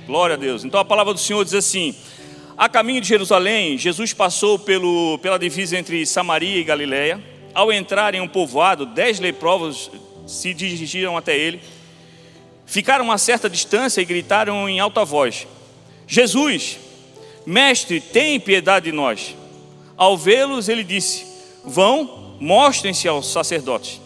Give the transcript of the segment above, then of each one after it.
Glória a Deus. Então a palavra do Senhor diz assim: a caminho de Jerusalém, Jesus passou pela divisa entre Samaria e Galiléia. Ao entrar em um povoado, 10 leprosos se dirigiram até ele, ficaram a uma certa distância e gritaram em alta voz: Jesus, mestre, tem piedade de nós. Ao vê-los, ele disse: vão, mostrem-se aos sacerdotes.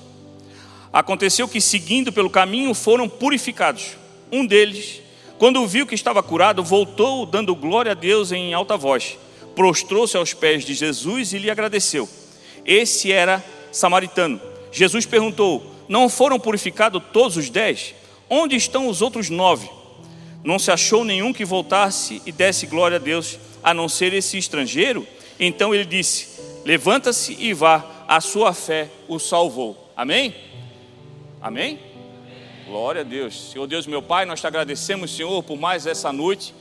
Aconteceu que, seguindo pelo caminho, foram purificados. Um deles, quando viu que estava curado, voltou dando glória a Deus em alta voz. Prostrou-se aos pés de Jesus e lhe agradeceu. Esse era samaritano. Jesus perguntou: não foram purificados todos os 10? Onde estão os outros 9? Não se achou nenhum que voltasse e desse glória a Deus, a não ser esse estrangeiro? Então ele disse: levanta-se e vá, a sua fé o salvou. Amém? Amém? Glória a Deus. Senhor Deus, meu Pai, nós te agradecemos, Senhor, por mais essa noite,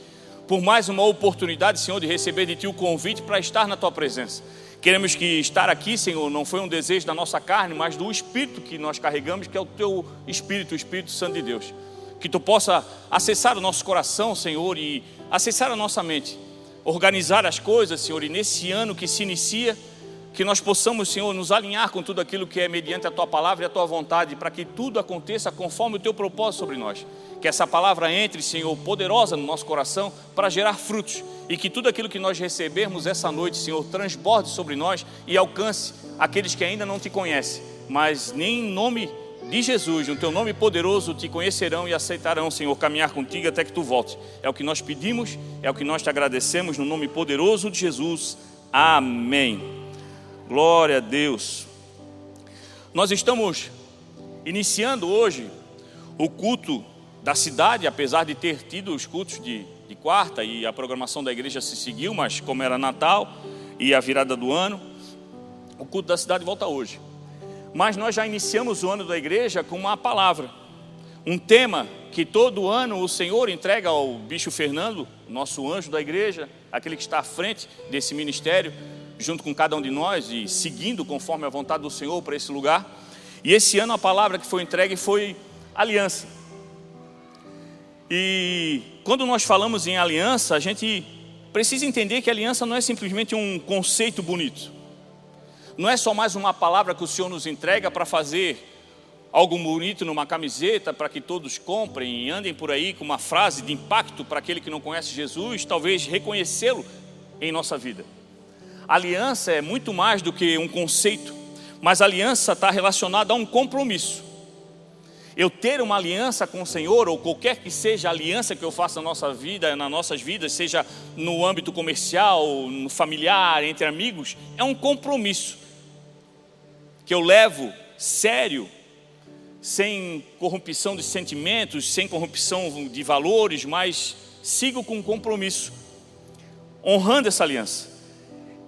por mais uma oportunidade, Senhor, de receber de Ti o convite para estar na Tua presença. Queremos que estar aqui, Senhor, não foi um desejo da nossa carne, mas do Espírito que nós carregamos, que é o Teu Espírito, o Espírito Santo de Deus. Que Tu possa acessar o nosso coração, Senhor, e acessar a nossa mente, organizar as coisas, Senhor, e nesse ano que se inicia, que nós possamos, Senhor, nos alinhar com tudo aquilo que é mediante a Tua palavra e a Tua vontade, para que tudo aconteça conforme o Teu propósito sobre nós. Que essa palavra entre, Senhor, poderosa no nosso coração para gerar frutos, e que tudo aquilo que nós recebermos essa noite, Senhor, transborde sobre nós e alcance aqueles que ainda não Te conhecem, mas nem em nome de Jesus, no Teu nome poderoso, Te conhecerão e aceitarão, Senhor, caminhar contigo até que Tu voltes. É o que nós pedimos, é o que nós Te agradecemos, no nome poderoso de Jesus. Amém. Glória a Deus. Nós estamos iniciando hoje o culto da cidade, apesar de ter tido os cultos de quarta e a programação da igreja se seguiu, mas como era Natal e a virada do ano, o culto da cidade volta hoje. Mas nós já iniciamos o ano da igreja com uma palavra, um tema que todo ano o Senhor entrega ao Bispo Fernando, nosso anjo da igreja, aquele que está à frente desse ministério, junto com cada um de nós e seguindo conforme a vontade do Senhor para esse lugar. E esse ano a palavra que foi entregue foi aliança. E quando nós falamos em aliança, a gente precisa entender que aliança não é simplesmente um conceito bonito. Não é só mais uma palavra que o Senhor nos entrega para fazer algo bonito numa camiseta, para que todos comprem e andem por aí com uma frase de impacto para aquele que não conhece Jesus, talvez reconhecê-lo em nossa vida. Aliança é muito mais do que um conceito, mas aliança está relacionada a um compromisso. Eu ter uma aliança com o Senhor, ou qualquer que seja a aliança que eu faça na nossa vida, nas nossas vidas, seja no âmbito comercial, no familiar, entre amigos, é um compromisso que eu levo sério, sem corrupção de sentimentos, sem corrupção de valores, mas sigo com compromisso, honrando essa aliança.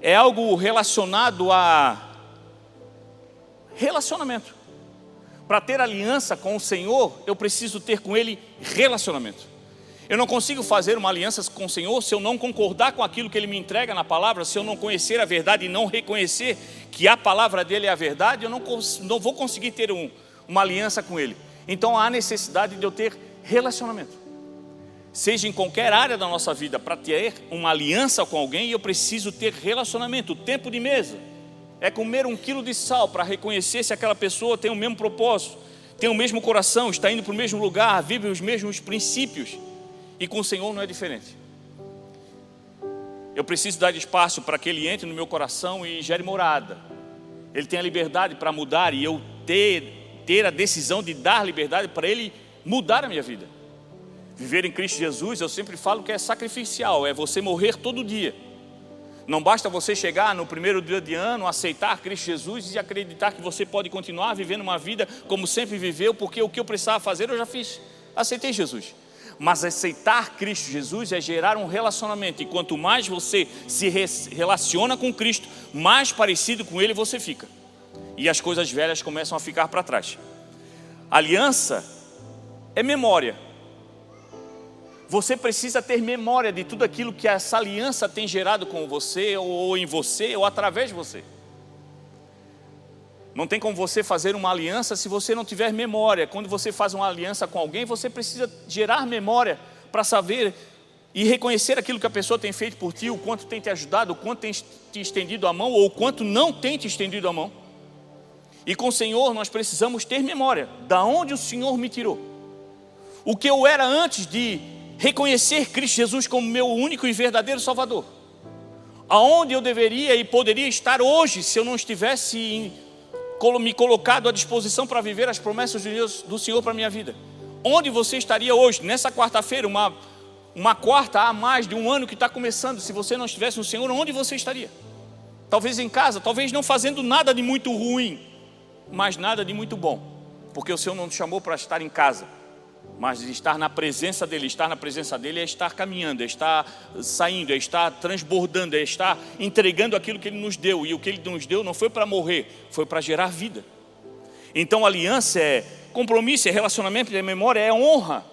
É algo relacionado a relacionamento. Para ter aliança com o Senhor, eu preciso ter com Ele relacionamento. Eu não consigo fazer uma aliança com o Senhor se eu não concordar com aquilo que Ele me entrega na palavra, se eu não conhecer a verdade e não reconhecer que a palavra dele é a verdade, eu não vou conseguir ter uma aliança com Ele. Então há necessidade de eu ter relacionamento. Seja em qualquer área da nossa vida, para ter uma aliança com alguém, eu preciso ter relacionamento. O tempo de mesa é comer 1 quilo de sal para reconhecer se aquela pessoa tem o mesmo propósito, tem o mesmo coração, está indo para o mesmo lugar, vive os mesmos princípios. E com o Senhor não é diferente. Eu preciso dar espaço para que Ele entre no meu coração e gere morada. Ele tem a liberdade para mudar e eu ter a decisão de dar liberdade para Ele mudar a minha vida. Viver em Cristo Jesus, eu sempre falo que é sacrificial, é você morrer todo dia. Não basta você chegar no primeiro dia de ano, aceitar Cristo Jesus e acreditar que você pode continuar vivendo uma vida como sempre viveu, porque o que eu precisava fazer eu já fiz, aceitei Jesus. Mas aceitar Cristo Jesus é gerar um relacionamento, e quanto mais você se relaciona com Cristo, mais parecido com Ele você fica, e as coisas velhas começam a ficar para trás. Aliança é memória. Você precisa ter memória de tudo aquilo que essa aliança tem gerado com você, ou em você, ou através de você. Não tem como você fazer uma aliança se você não tiver memória. Quando você faz uma aliança com alguém, você precisa gerar memória para saber e reconhecer aquilo que a pessoa tem feito por ti, o quanto tem te ajudado, o quanto tem te estendido a mão, ou o quanto não tem te estendido a mão. E com o Senhor nós precisamos ter memória, da onde o Senhor me tirou. O que eu era antes de reconhecer Cristo Jesus como meu único e verdadeiro Salvador. Aonde eu deveria e poderia estar hoje, se eu não estivesse me colocado à disposição para viver as promessas de Deus, do Senhor para a minha vida. Onde você estaria hoje, nessa quarta-feira, uma quarta há mais de um ano que está começando, se você não estivesse no Senhor, onde você estaria? Talvez em casa, talvez não fazendo nada de muito ruim, mas nada de muito bom, porque o Senhor não te chamou para estar em casa, mas estar na presença dEle. Estar na presença dEle é estar caminhando, é estar saindo, é estar transbordando, é estar entregando aquilo que Ele nos deu. E o que Ele nos deu não foi para morrer, foi para gerar vida. Então aliança é compromisso, é relacionamento, é memória, é honra.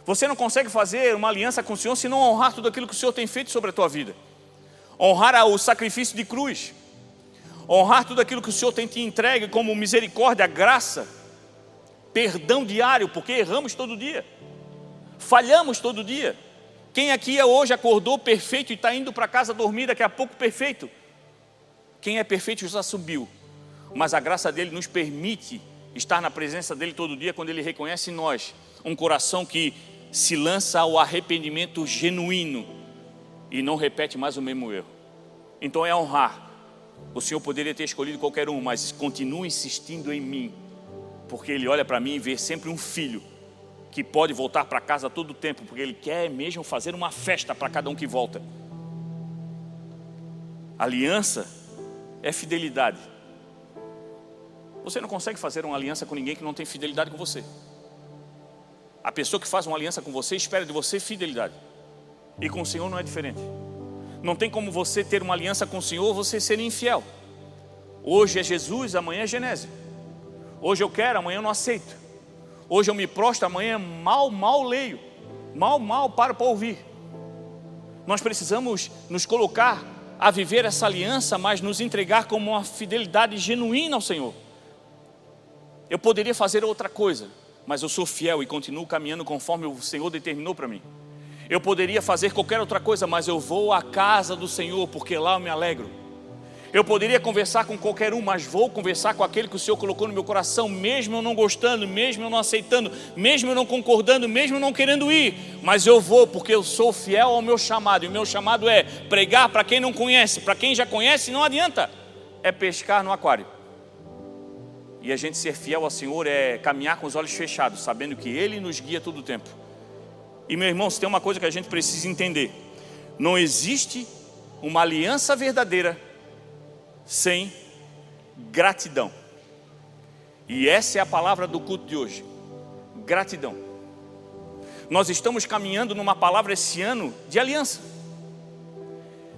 Você não consegue fazer uma aliança com o Senhor se não honrar tudo aquilo que o Senhor tem feito sobre a tua vida. Honrar o sacrifício de cruz, honrar tudo aquilo que o Senhor tem te entregue como misericórdia, graça, perdão diário, porque erramos todo dia, falhamos todo dia. Quem aqui hoje acordou perfeito e está indo para casa dormir daqui a pouco perfeito? Quem é perfeito já subiu, mas a graça dele nos permite estar na presença dele todo dia, quando ele reconhece em nós um coração que se lança ao arrependimento genuíno e não repete mais o mesmo erro. Então é honrar. O Senhor poderia ter escolhido qualquer um, mas continua insistindo em mim, porque Ele olha para mim e vê sempre um filho que pode voltar para casa todo o tempo, porque Ele quer mesmo fazer uma festa para cada um que volta. Aliança é fidelidade. Você não consegue fazer uma aliança com ninguém que não tem fidelidade com você. A pessoa que faz uma aliança com você espera de você fidelidade. E com o Senhor não é diferente. Não tem como você ter uma aliança com o Senhor, você ser infiel. Hoje é Jesus, amanhã é Genésio. Hoje eu quero, amanhã eu não aceito. Hoje eu me prostro, amanhã mal leio. Mal paro para ouvir. Nós precisamos nos colocar a viver essa aliança, mas nos entregar como uma fidelidade genuína ao Senhor. Eu poderia fazer outra coisa, mas eu sou fiel e continuo caminhando conforme o Senhor determinou para mim. Eu poderia fazer qualquer outra coisa, mas eu vou à casa do Senhor, porque lá eu me alegro. Eu poderia conversar com qualquer um, mas vou conversar com aquele que o Senhor colocou no meu coração, mesmo eu não gostando, mesmo eu não aceitando, mesmo eu não concordando, mesmo eu não querendo ir. Mas eu vou, porque eu sou fiel ao meu chamado, e o meu chamado é pregar para quem não conhece. Para quem já conhece não adianta, é pescar no aquário. E a gente ser fiel ao Senhor é caminhar com os olhos fechados, sabendo que Ele nos guia todo o tempo. E meu irmão, se tem uma coisa que a gente precisa entender: não existe uma aliança verdadeira sem gratidão. E essa é a palavra do culto de hoje: gratidão. Nós estamos caminhando numa palavra esse ano de aliança.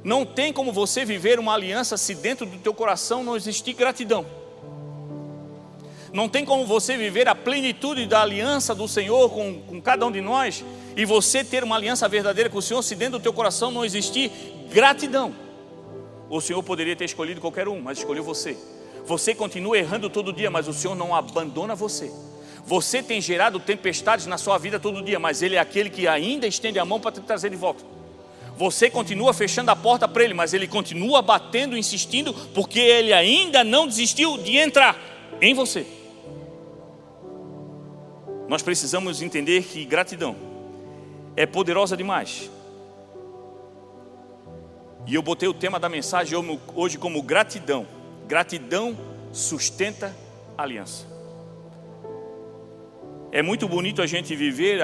Não tem como você viver uma aliança se dentro do teu coração não existir gratidão. Não tem como você viver a plenitude da aliança do Senhor com cada um de nós e você ter uma aliança verdadeira com o Senhor se dentro do teu coração não existir gratidão. O Senhor poderia ter escolhido qualquer um, mas escolheu você. Você continua errando todo dia, mas o Senhor não abandona você. Você tem gerado tempestades na sua vida todo dia, mas Ele é aquele que ainda estende a mão para te trazer de volta. Você continua fechando a porta para Ele, mas Ele continua batendo, insistindo, porque Ele ainda não desistiu de entrar em você. Nós precisamos entender que gratidão é poderosa demais. E eu botei o tema da mensagem hoje como gratidão. Gratidão sustenta a aliança. É muito bonito a gente viver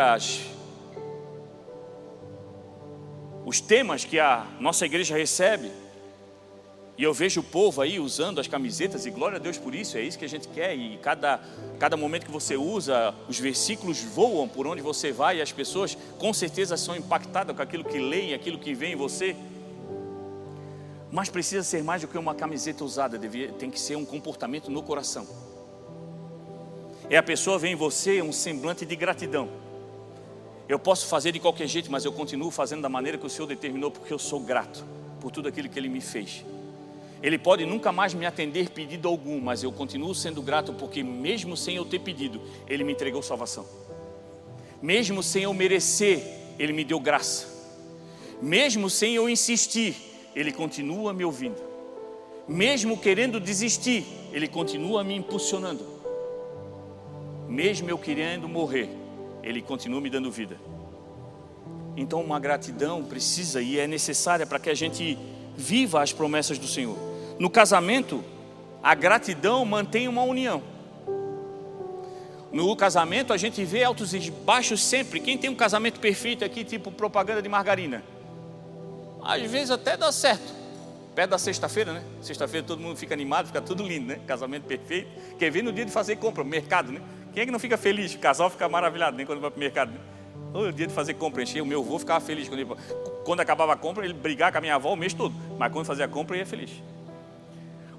os temas que a nossa igreja recebe. E eu vejo o povo aí usando as camisetas, e glória a Deus por isso, é isso que a gente quer. E cada momento que você usa, os versículos voam por onde você vai, e as pessoas com certeza são impactadas com aquilo que leem, aquilo que vem em você. Mas precisa ser mais do que uma camiseta usada, tem que ser um comportamento no coração. É a pessoa ver em você um semblante de gratidão. Eu posso fazer de qualquer jeito, mas eu continuo fazendo da maneira que o Senhor determinou, porque eu sou grato por tudo aquilo que Ele me fez. Ele pode nunca mais me atender pedido algum, mas eu continuo sendo grato, porque mesmo sem eu ter pedido, Ele me entregou salvação. Mesmo sem eu merecer, Ele me deu graça. Mesmo sem eu insistir, Ele continua me ouvindo. Mesmo querendo desistir, Ele continua me impulsionando. Mesmo eu querendo morrer, Ele continua me dando vida. Então uma gratidão precisa e é necessária para que a gente viva as promessas do Senhor. No casamento, a gratidão mantém uma união. No casamento a gente vê altos e baixos sempre. Quem tem um casamento perfeito aqui, tipo propaganda de margarina, às vezes até dá certo. Perto da sexta-feira, né? Sexta-feira todo mundo fica animado, fica tudo lindo, né? Casamento perfeito. Quer ver no dia de fazer compra, mercado, né? Quem é que não fica feliz? O casal fica maravilhado, né? Quando vai para o mercado, né? O dia de fazer compra, encher, o meu avô ficava feliz. Quando acabava a compra, ele brigava com a minha avó o mês todo. Mas quando fazia a compra, ele ia feliz.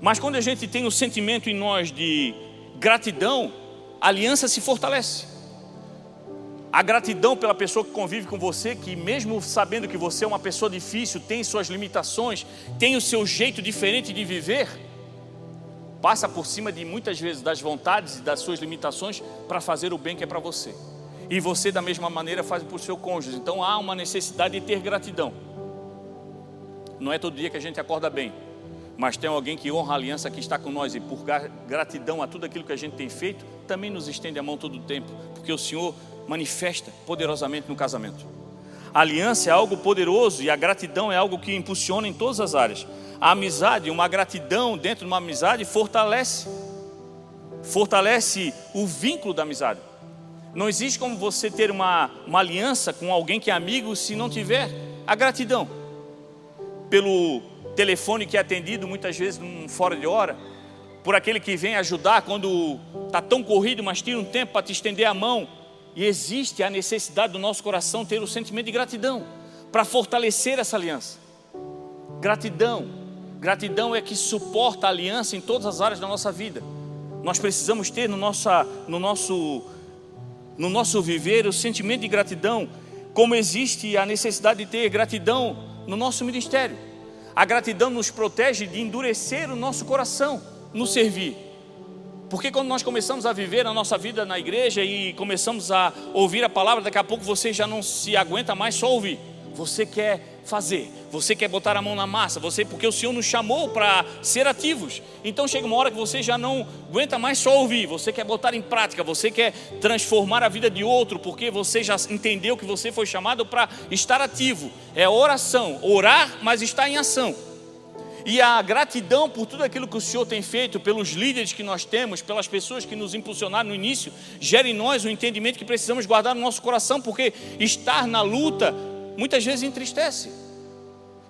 Mas quando a gente tem um sentimento em nós de gratidão, a aliança se fortalece. A gratidão pela pessoa que convive com você, que mesmo sabendo que você é uma pessoa difícil, tem suas limitações, tem o seu jeito diferente de viver, passa por cima de muitas vezes das vontades e das suas limitações para fazer o bem que é para você. E você da mesma maneira faz para o seu cônjuge. Então há uma necessidade de ter gratidão. Não é todo dia que a gente acorda bem, mas tem alguém que honra a aliança que está com nós. E por gratidão a tudo aquilo que a gente tem feito, também nos estende a mão todo o tempo. Porque o Senhor manifesta poderosamente no casamento. A aliança é algo poderoso e a gratidão é algo que impulsiona em todas as áreas. A amizade, uma gratidão dentro de uma amizade fortalece o vínculo da amizade. Não existe como você ter uma aliança com alguém que é amigo se não tiver a gratidão. Pelo telefone que é atendido muitas vezes fora de hora, por aquele que vem ajudar quando está tão corrido, mas tira um tempo para te estender a mão. E existe a necessidade do nosso coração ter o sentimento de gratidão para fortalecer essa aliança. Gratidão é que suporta a aliança em todas as áreas da nossa vida. Nós precisamos ter no nosso viver o sentimento de gratidão, como existe a necessidade de ter gratidão no nosso ministério. A gratidão nos protege de endurecer o nosso coração no servir. Porque quando nós começamos a viver a nossa vida na igreja e começamos a ouvir a palavra, daqui a pouco você já não se aguenta mais só ouvir. Você quer fazer, você quer botar a mão na massa, porque o Senhor nos chamou para ser ativos. Então chega uma hora que você já não aguenta mais só ouvir, você quer botar em prática, você quer transformar a vida de outro, porque você já entendeu que você foi chamado para estar ativo. É oração, orar, mas estar em ação. E a gratidão por tudo aquilo que o Senhor tem feito, pelos líderes que nós temos, pelas pessoas que nos impulsionaram no início, gera em nós o entendimento que precisamos guardar no nosso coração, porque estar na luta muitas vezes entristece.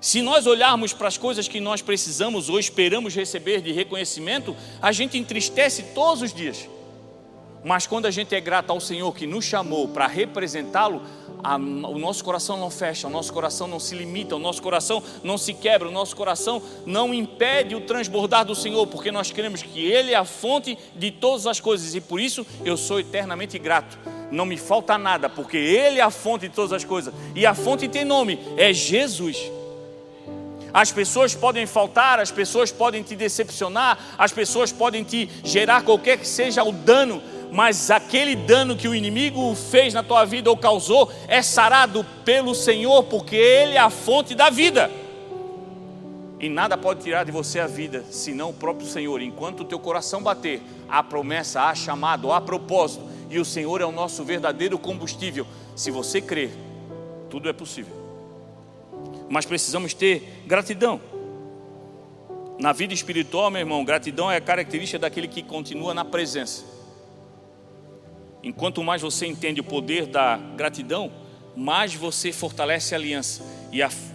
Se nós olharmos para as coisas que nós precisamos ou esperamos receber de reconhecimento, a gente entristece todos os dias. Mas quando a gente é grato ao Senhor que nos chamou para representá-lo, o nosso coração não fecha, o nosso coração não se limita, o nosso coração não se quebra, o nosso coração não impede o transbordar do Senhor, porque nós cremos que Ele é a fonte de todas as coisas e por isso eu sou eternamente grato. Não me falta nada, porque Ele é a fonte de todas as coisas e a fonte tem nome, é Jesus. As pessoas podem faltar, as pessoas podem te decepcionar, as pessoas podem te gerar qualquer que seja o dano, mas aquele dano que o inimigo fez na tua vida ou causou é sarado pelo Senhor, porque Ele é a fonte da vida. E nada pode tirar de você a vida, senão o próprio Senhor. Enquanto o teu coração bater, há promessa, há chamado, há propósito, e o Senhor é o nosso verdadeiro combustível. Se você crer, tudo é possível. Mas precisamos ter gratidão. Na vida espiritual, meu irmão, gratidão é a característica daquele que continua na presença. Enquanto mais você entende o poder da gratidão, mais você fortalece a aliança.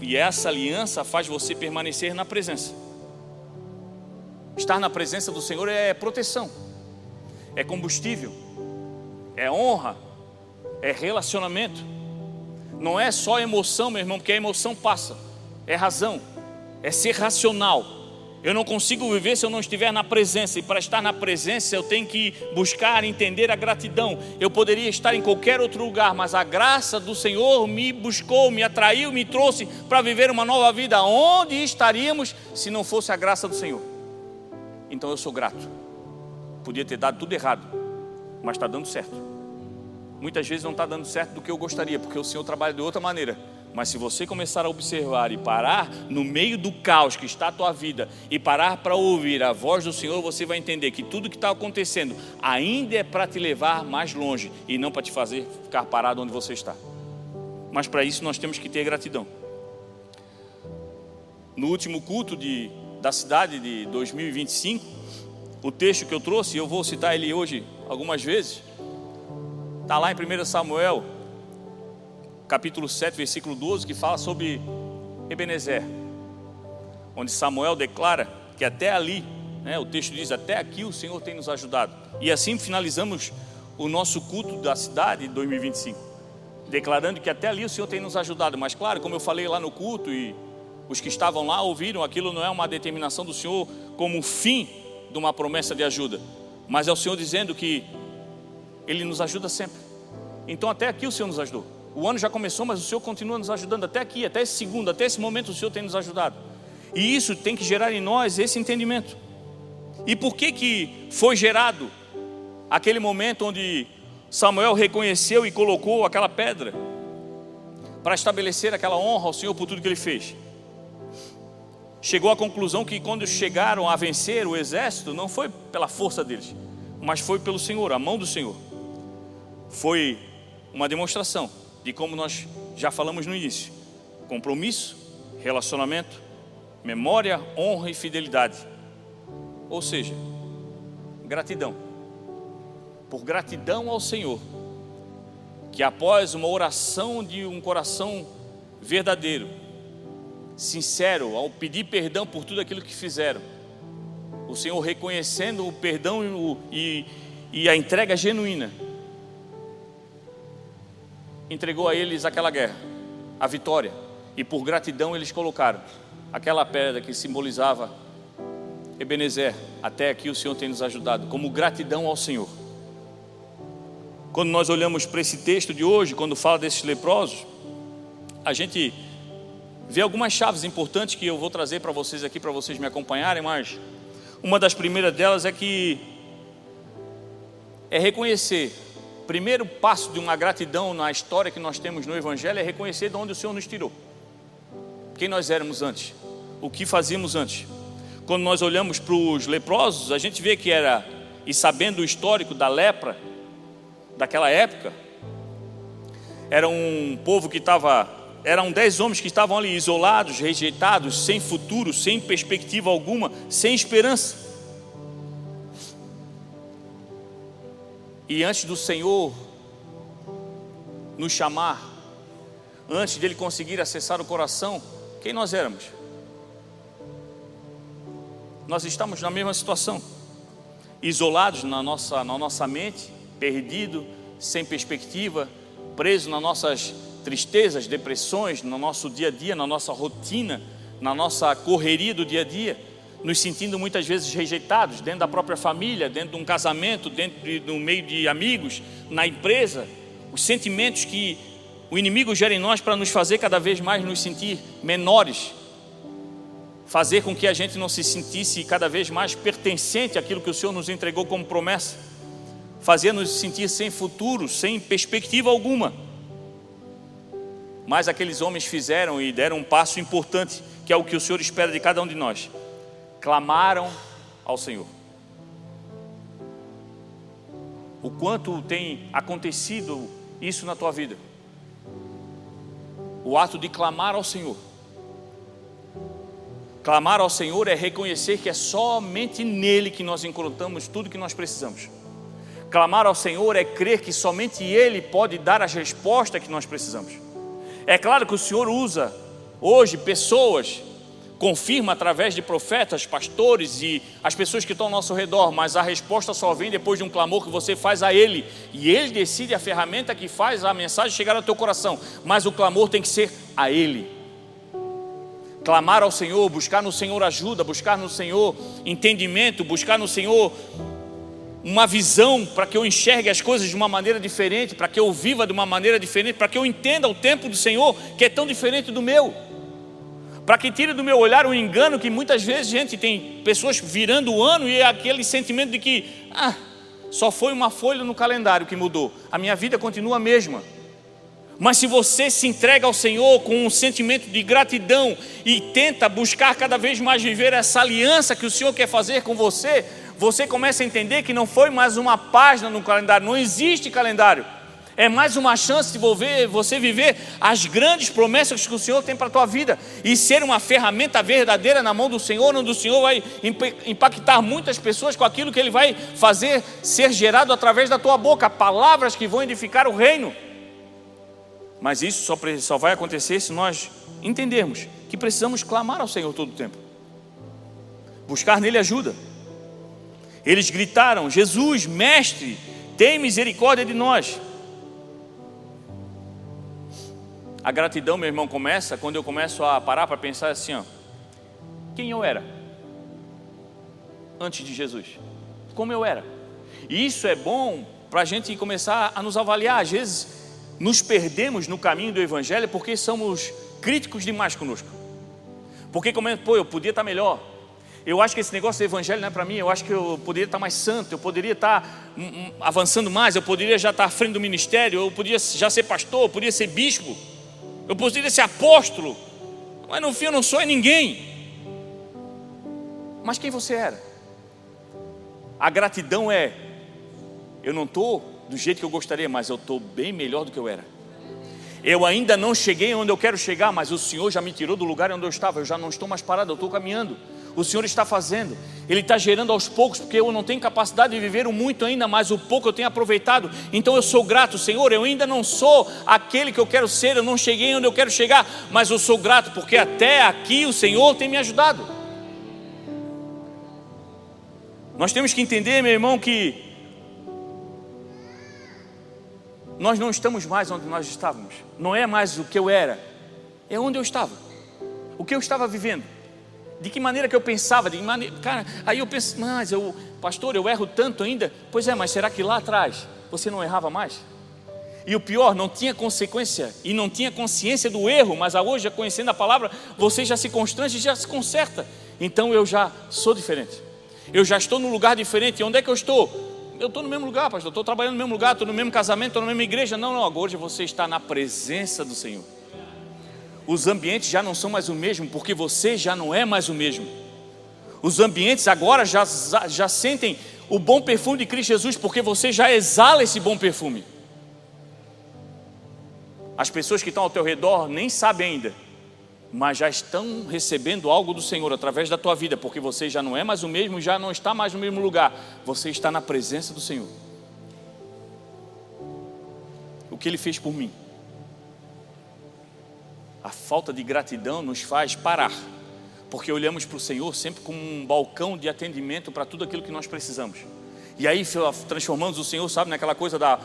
E essa aliança faz você permanecer na presença. Estar na presença do Senhor é proteção, é combustível, é honra, é relacionamento. Não é só emoção, meu irmão, porque a emoção passa. É razão, é ser racional. Eu não consigo viver se eu não estiver na presença. E para estar na presença eu tenho que buscar entender a gratidão. Eu poderia estar em qualquer outro lugar, mas a graça do Senhor me buscou, me atraiu, me trouxe para viver uma nova vida. Onde estaríamos se não fosse a graça do Senhor? Então eu sou grato. Podia ter dado tudo errado, mas está dando certo. muitas vezes não está dando certo do que eu gostaria, porque o Senhor trabalha de outra maneira. Mas se você começar a observar e parar no meio do caos que está a tua vida e parar para ouvir a voz do Senhor, você vai entender que tudo que está acontecendo ainda é para te levar mais longe e não para te fazer ficar parado onde você está. Mas para isso nós temos que ter gratidão. No último culto da cidade de 2025, o texto que eu trouxe, eu vou citar ele hoje algumas vezes, está lá em 1 Samuel, capítulo 7, versículo 12, que fala sobre Ebenezer, onde Samuel declara que até ali, o texto diz, até aqui o Senhor tem nos ajudado. E assim finalizamos o nosso culto da cidade de 2025, declarando que até ali o Senhor tem nos ajudado. Mas claro, como eu falei lá no culto, e os que estavam lá ouviram, aquilo não é uma determinação do Senhor como fim de uma promessa de ajuda, mas é o Senhor dizendo que Ele nos ajuda sempre. Então até aqui o Senhor nos ajudou. O ano já começou, mas o Senhor continua nos ajudando até aqui, até esse segundo, até esse momento o Senhor tem nos ajudado. E isso tem que gerar em nós esse entendimento. E por que foi gerado aquele momento onde Samuel reconheceu e colocou aquela pedra para estabelecer aquela honra ao Senhor por tudo que Ele fez? Chegou à conclusão que quando chegaram a vencer o exército, não foi pela força deles, mas foi pelo Senhor, a mão do Senhor. Foi uma demonstração de como nós já falamos no início: compromisso, relacionamento, memória, honra e fidelidade. Ou seja, gratidão. Por gratidão ao Senhor, que após uma oração de um coração verdadeiro, sincero, ao pedir perdão por tudo aquilo que fizeram, o Senhor reconhecendo o perdão e a entrega genuína, entregou a eles aquela guerra, a vitória. E por gratidão eles colocaram aquela pedra que simbolizava Ebenezer, até aqui o Senhor tem nos ajudado, como gratidão ao Senhor. Quando nós olhamos para esse texto de hoje, quando fala desses leprosos, a gente vê algumas chaves importantes que eu vou trazer para vocês aqui, para vocês me acompanharem. Mas uma das primeiras delas é reconhecer. Primeiro passo de uma gratidão na história que nós temos no Evangelho é reconhecer de onde o Senhor nos tirou, quem nós éramos antes, o que fazíamos antes. Quando nós olhamos para os leprosos, a gente vê que era, e sabendo o histórico da lepra daquela época, era um povo que eram 10 homens que estavam ali isolados, rejeitados, sem futuro, sem perspectiva alguma, sem esperança. E antes do Senhor nos chamar, antes dele conseguir acessar o coração, quem nós éramos? Nós estamos na mesma situação, isolados na nossa mente, perdido, sem perspectiva, preso nas nossas tristezas, depressões, no nosso dia a dia, na nossa rotina, na nossa correria do dia a dia, nos sentindo muitas vezes rejeitados, dentro da própria família, dentro de um casamento, no meio de amigos, na empresa. Os sentimentos que o inimigo gera em nós para nos fazer cada vez mais nos sentir menores, fazer com que a gente não se sentisse cada vez mais pertencente àquilo que o Senhor nos entregou como promessa, fazer nos sentir sem futuro, sem perspectiva alguma. Mas aqueles homens fizeram e deram um passo importante, que é o que o Senhor espera de cada um de nós: clamaram ao Senhor. O quanto tem acontecido isso na tua vida? O ato de clamar ao Senhor. Clamar ao Senhor é reconhecer que é somente nele que nós encontramos tudo que nós precisamos. Clamar ao Senhor é crer que somente Ele pode dar as respostas que nós precisamos. É claro que o Senhor usa hoje pessoas, confirma através de profetas, pastores e as pessoas que estão ao nosso redor, mas a resposta só vem depois de um clamor que você faz a Ele, e Ele decide a ferramenta que faz a mensagem chegar ao teu coração, mas o clamor tem que ser a Ele. Clamar ao Senhor, buscar no Senhor ajuda, buscar no Senhor entendimento, buscar no Senhor uma visão para que eu enxergue as coisas de uma maneira diferente, para que eu viva de uma maneira diferente, para que eu entenda o tempo do Senhor, que é tão diferente do meu, para que tire do meu olhar o engano que muitas vezes, gente, tem pessoas virando o ano e é aquele sentimento de que Só foi uma folha no calendário que mudou. A minha vida continua a mesma. Mas se você se entrega ao Senhor com um sentimento de gratidão e tenta buscar cada vez mais viver essa aliança que o Senhor quer fazer com você, você começa a entender que não foi mais uma página no calendário, não existe calendário. É mais uma chance de você viver as grandes promessas que o Senhor tem para a tua vida e ser uma ferramenta verdadeira na mão do Senhor, onde o Senhor vai impactar muitas pessoas com aquilo que Ele vai fazer ser gerado através da tua boca, palavras que vão edificar o reino. Mas isso só vai acontecer se nós entendermos que precisamos clamar ao Senhor todo o tempo, buscar nele ajuda. Eles gritaram: Jesus, mestre, tem misericórdia de nós. A gratidão, meu irmão, começa quando eu começo a parar para pensar assim, quem eu era antes de Jesus, como eu era. E isso é bom para a gente começar a nos avaliar. Às vezes nos perdemos no caminho do Evangelho porque somos críticos demais conosco, porque eu podia estar melhor, eu acho que esse negócio do Evangelho não é para mim, eu acho que eu poderia estar mais santo, eu poderia estar avançando mais, eu poderia já estar à frente do ministério, eu poderia já ser pastor, eu poderia ser bispo, eu poderia ser apóstolo, mas no fim eu não sou ninguém. Mas quem você era? A gratidão é: eu não estou do jeito que eu gostaria, mas eu estou bem melhor do que eu era. Eu ainda não cheguei onde eu quero chegar, mas o Senhor já me tirou do lugar onde eu estava. Eu já não estou mais parado, eu estou caminhando. O Senhor está fazendo, Ele está gerando aos poucos, porque eu não tenho capacidade de viver o muito ainda, mas o pouco eu tenho aproveitado. Então eu sou grato, Senhor, eu ainda não sou aquele que eu quero ser, eu não cheguei onde eu quero chegar, mas eu sou grato, porque até aqui o Senhor tem me ajudado. Nós temos que entender, meu irmão, que nós não estamos mais onde nós estávamos. Não é mais o que eu era, é onde eu estava, o que eu estava vivendo, de que maneira que eu pensava, de que maneira, cara, aí eu penso, mas pastor, eu erro tanto ainda. Pois é, mas será que lá atrás você não errava mais? E o pior, não tinha consequência e não tinha consciência do erro, mas hoje, já conhecendo a palavra, você já se constrange e já se conserta. Então eu já sou diferente, eu já estou num lugar diferente. E onde é que eu estou? Eu estou no mesmo lugar, pastor, estou trabalhando no mesmo lugar, estou no mesmo casamento, estou na mesma igreja. Não, agora hoje você está na presença do Senhor. Os ambientes já não são mais o mesmo, porque você já não é mais o mesmo. Os ambientes agora já sentem o bom perfume de Cristo Jesus, porque você já exala esse bom perfume. As pessoas que estão ao teu redor nem sabem ainda, mas já estão recebendo algo do Senhor através da tua vida, porque você já não é mais o mesmo, já não está mais no mesmo lugar, você está na presença do Senhor. O que Ele fez por mim. A falta de gratidão nos faz parar, porque olhamos para o Senhor sempre como um balcão de atendimento para tudo aquilo que nós precisamos. E aí transformamos o Senhor, sabe, naquela coisa da...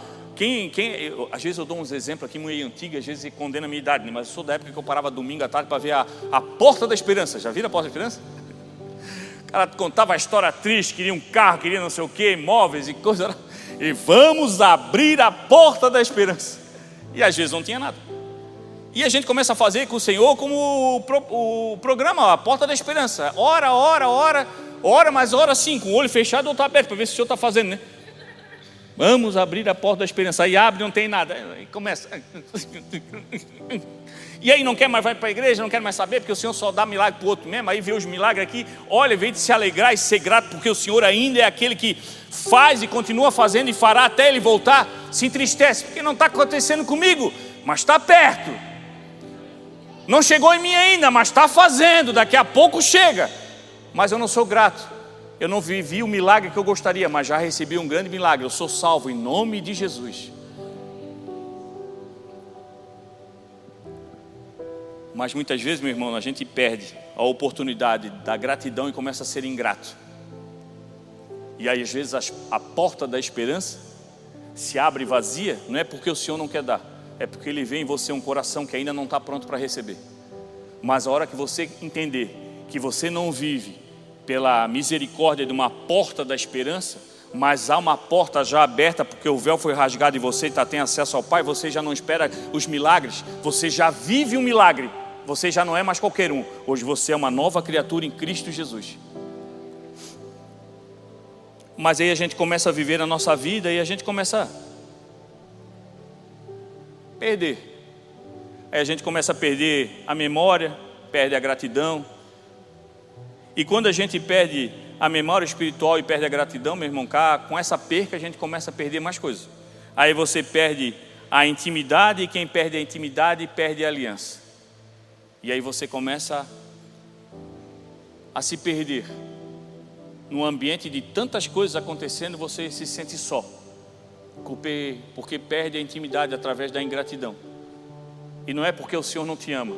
às vezes eu dou uns exemplos aqui meio antigos, às vezes condena a minha idade, mas eu sou da época que eu parava domingo à tarde para ver a Porta da Esperança. Já viram a Porta da Esperança? O cara contava a história triste, queria um carro, queria não sei o que, imóveis e coisa. E vamos abrir a Porta da Esperança. E às vezes não tinha nada. E a gente começa a fazer com o Senhor como o programa, a Porta da Esperança. Ora, mas ora sim, com o olho fechado ou está aberto, para ver se o Senhor está fazendo, né? Vamos abrir a Porta da Esperança. Aí abre, não tem nada. Aí começa. E aí não quer mais, vai para a igreja, não quer mais saber, porque o Senhor só dá milagre para o outro mesmo. Aí vê os milagres aqui. Olha, vem de se alegrar e ser grato, porque o Senhor ainda é aquele que faz e continua fazendo e fará até Ele voltar. Se entristece, porque não está acontecendo comigo, mas está perto. Não chegou em mim ainda, mas está fazendo, daqui a pouco chega. Mas eu não sou grato. Eu não vivi o milagre que eu gostaria, mas já recebi um grande milagre. Eu sou salvo em nome de Jesus. Mas muitas vezes, meu irmão, a gente perde a oportunidade da gratidão e começa a ser ingrato. E aí às vezes a porta da esperança se abre vazia, não é porque o Senhor não quer dar, é porque Ele vê em você um coração que ainda não está pronto para receber. Mas a hora que você entender que você não vive pela misericórdia de uma porta da esperança, mas há uma porta já aberta, porque o véu foi rasgado e você tem acesso ao Pai, você já não espera os milagres, você já vive um milagre, você já não é mais qualquer um, hoje você é uma nova criatura em Cristo Jesus. Mas aí a gente começa a viver a nossa vida e a gente começa a perder. Aí a gente começa a perder a memória, perde a gratidão. E quando a gente perde a memória espiritual e perde a gratidão, meu irmão, com essa perca a gente começa a perder mais coisas. Aí você perde a intimidade, e quem perde a intimidade perde a aliança. E aí você começa a se perder num ambiente de tantas coisas acontecendo, você se sente só, porque perde a intimidade através da ingratidão. E não é porque o Senhor não te ama,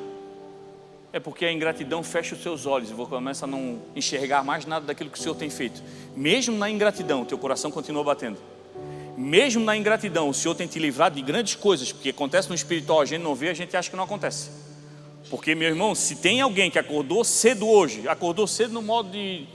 é porque a ingratidão fecha os seus olhos e você começa a não enxergar mais nada daquilo que o Senhor tem feito. Mesmo na ingratidão, teu coração continua batendo. Mesmo na ingratidão, o Senhor tem te livrado de grandes coisas, porque acontece no espiritual, a gente não vê, a gente acha que não acontece. Porque, meu irmão, se tem alguém que acordou cedo hoje, acordou cedo no modo de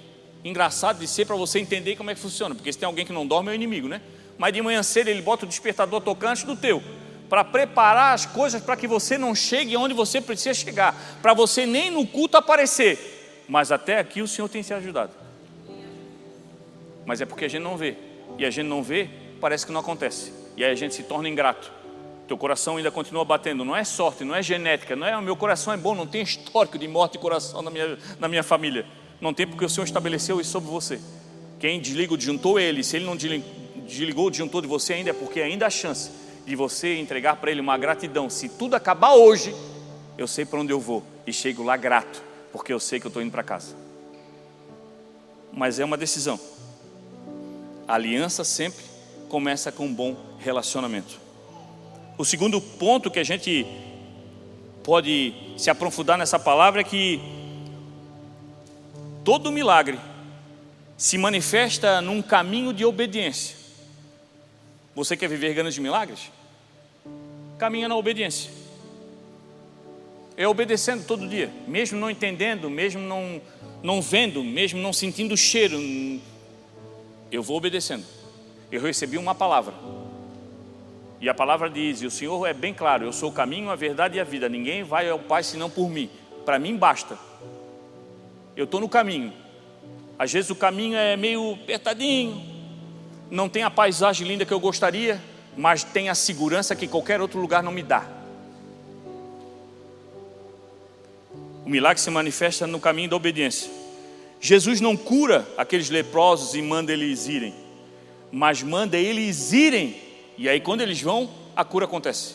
engraçado de ser, para você entender como é que funciona, porque se tem alguém que não dorme é o inimigo, né? Mas de manhã cedo ele bota o despertador tocante do teu, para preparar as coisas para que você não chegue onde você precisa chegar, para você nem no culto aparecer. Mas até aqui o Senhor tem te ajudado. Mas é porque a gente não vê, e a gente não vê, parece que não acontece, e aí a gente se torna ingrato. Teu coração ainda continua batendo, não é sorte, não é genética, não é o meu coração é bom, não tem histórico de morte de coração na minha família. Não tem, porque o Senhor estabeleceu isso sobre você. Quem desliga o disjuntor é Ele. Se Ele não desligou o disjuntor de você ainda, é porque ainda há chance de você entregar para Ele uma gratidão. Se tudo acabar hoje, eu sei para onde eu vou e chego lá grato, porque eu sei que eu estou indo para casa. Mas é uma decisão. A aliança sempre começa com um bom relacionamento. O segundo ponto que a gente pode se aprofundar nessa palavra é que todo milagre se manifesta num caminho de obediência. Você quer viver grandes milagres? Caminha na obediência. É obedecendo todo dia, mesmo não entendendo, mesmo não vendo, mesmo não sentindo o cheiro. Eu vou obedecendo. Eu recebi uma palavra. E a palavra diz, e o Senhor é bem claro, eu sou o caminho, a verdade e a vida. Ninguém vai ao Pai senão por mim. Para mim basta. Eu estou no caminho. Às vezes o caminho é meio apertadinho, não tem a paisagem linda que eu gostaria, mas tem a segurança que qualquer outro lugar não me dá. O milagre se manifesta no caminho da obediência. Jesus não cura aqueles leprosos e manda eles irem, mas manda eles irem, e aí quando eles vão, a cura acontece.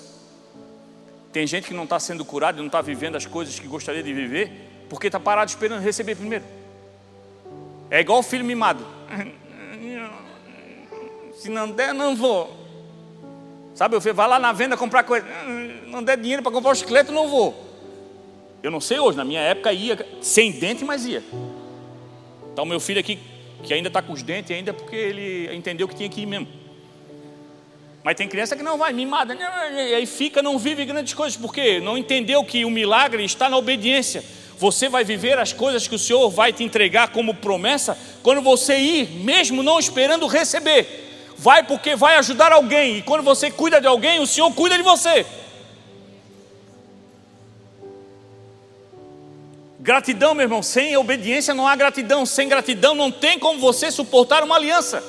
Tem gente que não está sendo curada e não está vivendo as coisas que gostaria de viver, porque está parado esperando receber primeiro. É igual o filho mimado. Se não der, não vou. Sabe, eu vai lá na venda comprar coisa. Não der dinheiro para comprar o chiclete, não vou. Eu não sei hoje, na minha época ia sem dente, mas ia. Então meu filho aqui, que ainda está com os dentes ainda, porque ele entendeu que tinha que ir mesmo. Mas tem criança que não vai, mimada, e aí fica, não vive grandes coisas, porque não entendeu que o milagre está na obediência. Você vai viver as coisas que o Senhor vai te entregar como promessa, quando você ir, mesmo não esperando receber. Vai porque vai ajudar alguém, e quando você cuida de alguém, o Senhor cuida de você. Gratidão, meu irmão, sem obediência não há gratidão. Sem gratidão não tem como você suportar uma aliança.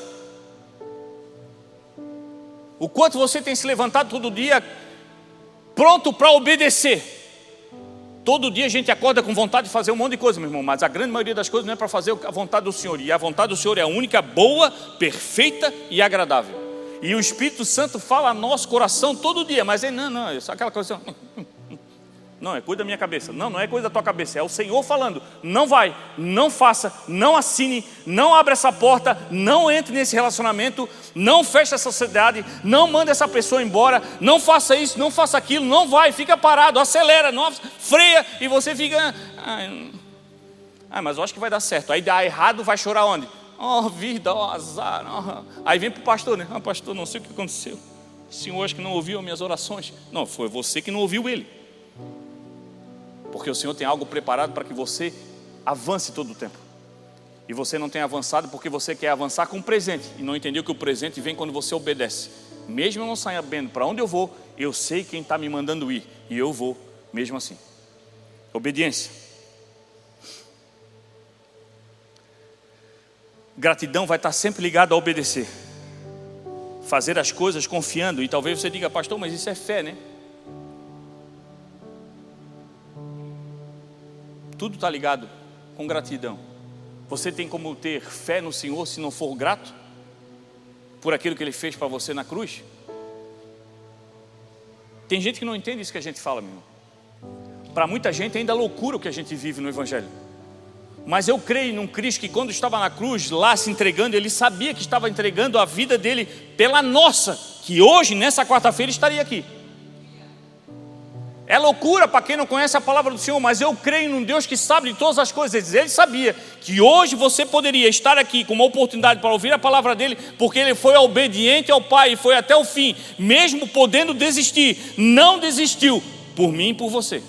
O quanto você tem se levantado todo dia pronto para obedecer. Todo dia a gente acorda com vontade de fazer um monte de coisa, meu irmão, mas a grande maioria das coisas não é para fazer a vontade do Senhor. E a vontade do Senhor é a única, boa, perfeita e agradável. E o Espírito Santo fala ao nosso coração todo dia, mas não, é só aquela coisa assim, não, é coisa da minha cabeça. Não é coisa da tua cabeça, é o Senhor falando. Não vai, não faça, não assine, não abra essa porta, não entre nesse relacionamento, não feche essa sociedade, não manda essa pessoa embora, não faça isso, não faça aquilo, não vai, fica parado, acelera, não, freia, e você fica, mas eu acho que vai dar certo. Aí dá errado, vai chorar onde? Oh vida, oh azar, oh. Aí vem para o pastor, né? Pastor, não sei o que aconteceu, o Senhor acho que não ouviu as minhas orações. Não, foi você que não ouviu ele. Porque o Senhor tem algo preparado para que você avance todo o tempo. E você não tem avançado porque você quer avançar com um presente. E não entendeu que o presente vem quando você obedece. Mesmo eu não sabendo para onde eu vou, eu sei quem está me mandando ir. E eu vou mesmo assim. Obediência. Gratidão vai estar sempre ligada a obedecer. Fazer as coisas confiando. E talvez você diga, pastor, mas isso é fé, né? Tudo está ligado com gratidão. Você tem como ter fé no Senhor se não for grato por aquilo que Ele fez para você na cruz? Tem gente que não entende isso que a gente fala, meu irmão. Para muita gente ainda é loucura o que a gente vive no Evangelho. Mas eu creio num Cristo que quando estava na cruz, lá se entregando, Ele sabia que estava entregando a vida dele pela nossa, que hoje, nessa quarta-feira, estaria aqui. É loucura para quem não conhece a palavra do Senhor, mas eu creio num Deus que sabe de todas as coisas. Ele sabia que hoje você poderia estar aqui com uma oportunidade para ouvir a palavra dele, porque ele foi obediente ao Pai e foi até o fim, mesmo podendo desistir, não desistiu por mim e por você.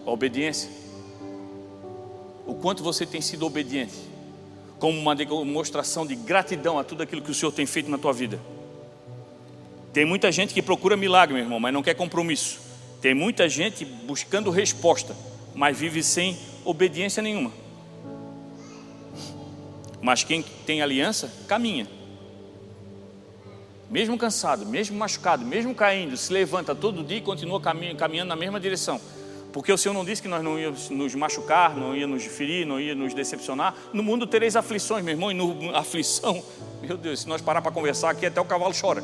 A obediência, o quanto você tem sido obediente, como uma demonstração de gratidão a tudo aquilo que o Senhor tem feito na tua vida. Tem muita gente que procura milagre, meu irmão, mas não quer compromisso. Tem muita gente buscando resposta, mas vive sem obediência nenhuma. Mas quem tem aliança, caminha. Mesmo cansado, mesmo machucado, mesmo caindo, se levanta todo dia e continua caminhando na mesma direção. Porque o Senhor não disse que nós não íamos nos machucar, não ia nos ferir, não ia nos decepcionar. No mundo tereis aflições, meu irmão, e no aflição, meu Deus, se nós parar para conversar aqui, até o cavalo chora.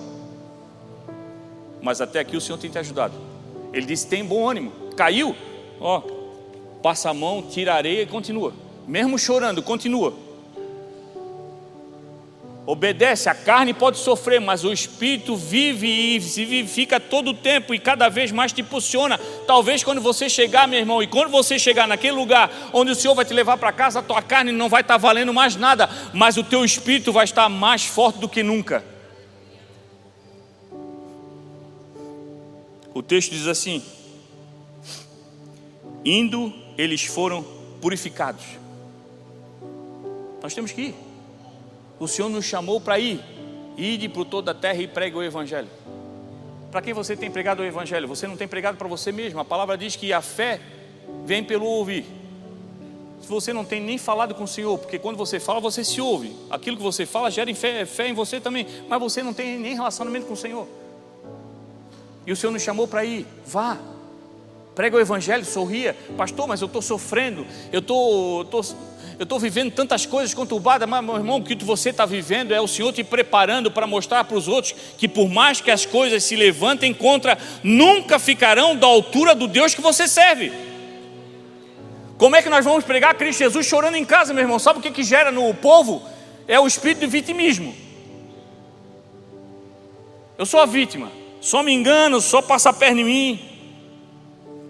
Mas até aqui o Senhor tem te ajudado. Ele disse, tem bom ânimo. Caiu, ó, passa a mão, tira a areia e continua. Mesmo chorando, continua. Obedece, a carne pode sofrer, mas o Espírito vive e se vivifica todo o tempo e cada vez mais te impulsiona. Talvez quando você chegar, meu irmão, e quando você chegar naquele lugar onde o Senhor vai te levar para casa, a tua carne não vai estar valendo mais nada, mas o teu Espírito vai estar mais forte do que nunca. O texto diz assim: indo, eles foram purificados. Nós temos que ir. O Senhor nos chamou para ir. Ide por toda a terra e pregue o Evangelho. Para quem você tem pregado o Evangelho? Você não tem pregado para você mesmo. A palavra diz que a fé vem pelo ouvir. Se você não tem nem falado com o Senhor, porque quando você fala, você se ouve. Aquilo que você fala gera fé em você também, mas você não tem nem relacionamento com o Senhor. E o Senhor nos chamou para ir. Vá, prega o Evangelho, sorria. Pastor, mas eu estou sofrendo, eu estou vivendo tantas coisas conturbadas. Mas, meu irmão, o que você está vivendo é o Senhor te preparando para mostrar para os outros que por mais que as coisas se levantem contra, nunca ficarão da altura do Deus que você serve. Como é que nós vamos pregar Cristo Jesus chorando em casa, meu irmão? Sabe o que gera no povo? É o espírito de vitimismo. Eu sou a vítima, só me engano, só passa a perna em mim.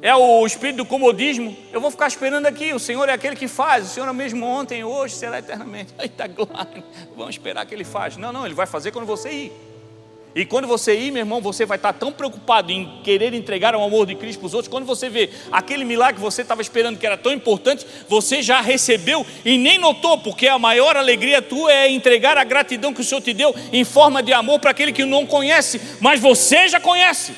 É o espírito do comodismo. Eu vou ficar esperando aqui, o Senhor é aquele que faz. O Senhor é o mesmo ontem, hoje, será eternamente. Eita glória, vamos esperar que Ele faz. Não, Ele vai fazer quando você ir. E quando você ir, meu irmão, você vai estar tão preocupado em querer entregar o amor de Cristo para os outros. Quando você vê aquele milagre que você estava esperando, que era tão importante, você já recebeu e nem notou, porque a maior alegria tua é entregar a gratidão que o Senhor te deu em forma de amor para aquele que não conhece, mas você já conhece.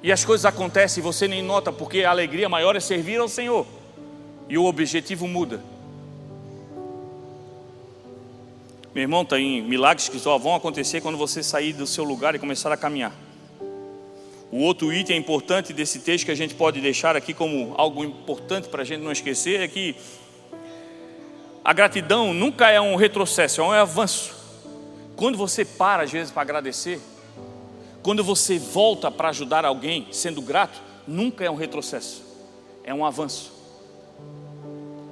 E as coisas acontecem e você nem nota, porque a alegria maior é servir ao Senhor. E o objetivo muda. Meu irmão, tem milagres que só vão acontecer quando você sair do seu lugar e começar a caminhar. O outro item importante desse texto que a gente pode deixar aqui como algo importante para a gente não esquecer é que a gratidão nunca é um retrocesso, é um avanço. Quando você para às vezes para agradecer, quando você volta para ajudar alguém sendo grato, nunca é um retrocesso, é um avanço.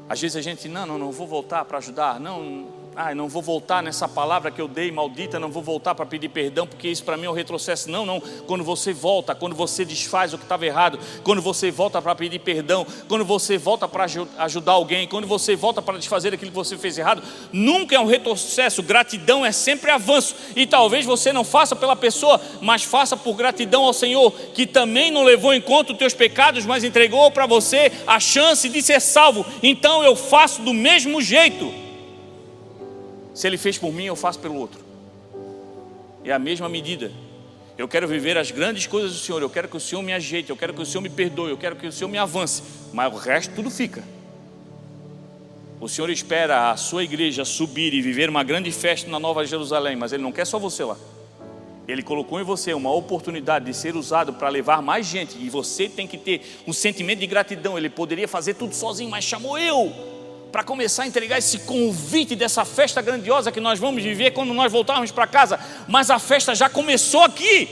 Às vezes a gente, não vou voltar para ajudar, não vou voltar nessa palavra que eu dei maldita, não vou voltar para pedir perdão, porque isso para mim é um retrocesso. Não, quando você volta, quando você desfaz o que estava errado, quando você volta para pedir perdão, quando você volta para ajudar alguém, quando você volta para desfazer aquilo que você fez errado, nunca é um retrocesso. Gratidão é sempre avanço, e talvez você não faça pela pessoa, mas faça por gratidão ao Senhor, que também não levou em conta os teus pecados, mas entregou para você a chance de ser salvo. Então eu faço do mesmo jeito. Se Ele fez por mim, eu faço pelo outro. É a mesma medida. Eu quero viver as grandes coisas do Senhor. Eu quero que o Senhor me ajeite. Eu quero que o Senhor me perdoe. Eu quero que o Senhor me avance. Mas o resto tudo fica. O Senhor espera a sua igreja subir e viver uma grande festa na Nova Jerusalém, mas Ele não quer só você lá. Ele colocou em você uma oportunidade de ser usado para levar mais gente, e você tem que ter um sentimento de gratidão. Ele poderia fazer tudo sozinho, mas chamou eu para começar a entregar esse convite dessa festa grandiosa que nós vamos viver quando nós voltarmos para casa. Mas a festa já começou aqui.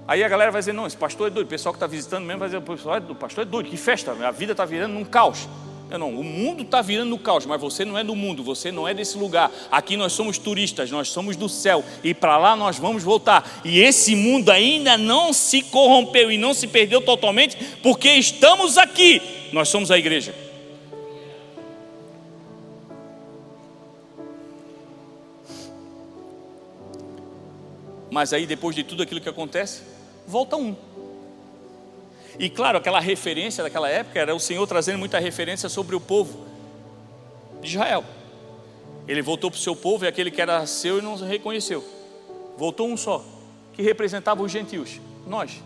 Aí a galera vai dizer, não, esse pastor é doido. O pessoal que está visitando mesmo vai dizer, o pastor é doido, que festa, a vida está virando num caos. Não, o mundo está virando no caos, mas você não é do mundo, você não é desse lugar. Aqui nós somos turistas, nós somos do céu, e para lá nós vamos voltar. E esse mundo ainda não se corrompeu e não se perdeu totalmente, porque estamos aqui. Nós somos a igreja. Mas aí depois de tudo aquilo que acontece, volta um. E claro, aquela referência daquela época era o Senhor trazendo muita referência sobre o povo de Israel. Ele voltou para o seu povo, e aquele que era seu e não reconheceu. Voltou um só, que representava os gentios, nós.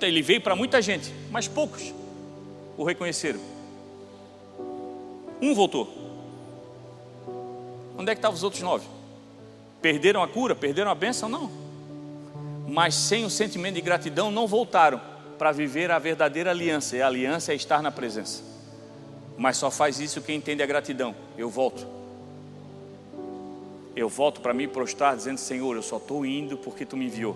Ele veio para muita gente, mas poucos o reconheceram. Um voltou. Onde é que estavam os outros 9? Perderam a cura? Perderam a bênção? Não. Mas sem o sentimento de gratidão não voltaram para viver a verdadeira aliança. E a aliança é estar na presença. Mas só faz isso quem entende a gratidão. Eu volto para me prostrar dizendo, Senhor, eu só estou indo porque Tu me enviou.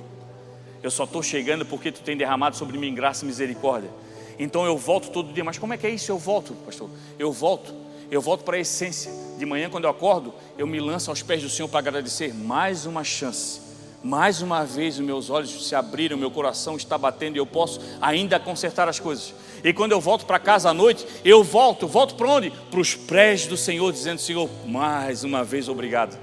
Eu só estou chegando porque Tu tem derramado sobre mim graça e misericórdia. Então eu volto todo dia. Mas como é que é isso? Eu volto, pastor. Eu volto para a essência. De manhã quando eu acordo, eu me lanço aos pés do Senhor para agradecer mais uma chance. Mais uma vez os meus olhos se abriram, meu coração está batendo e eu posso ainda consertar as coisas. E quando eu volto para casa à noite, eu volto para onde? Para os pés do Senhor, dizendo, Senhor, mais uma vez obrigado.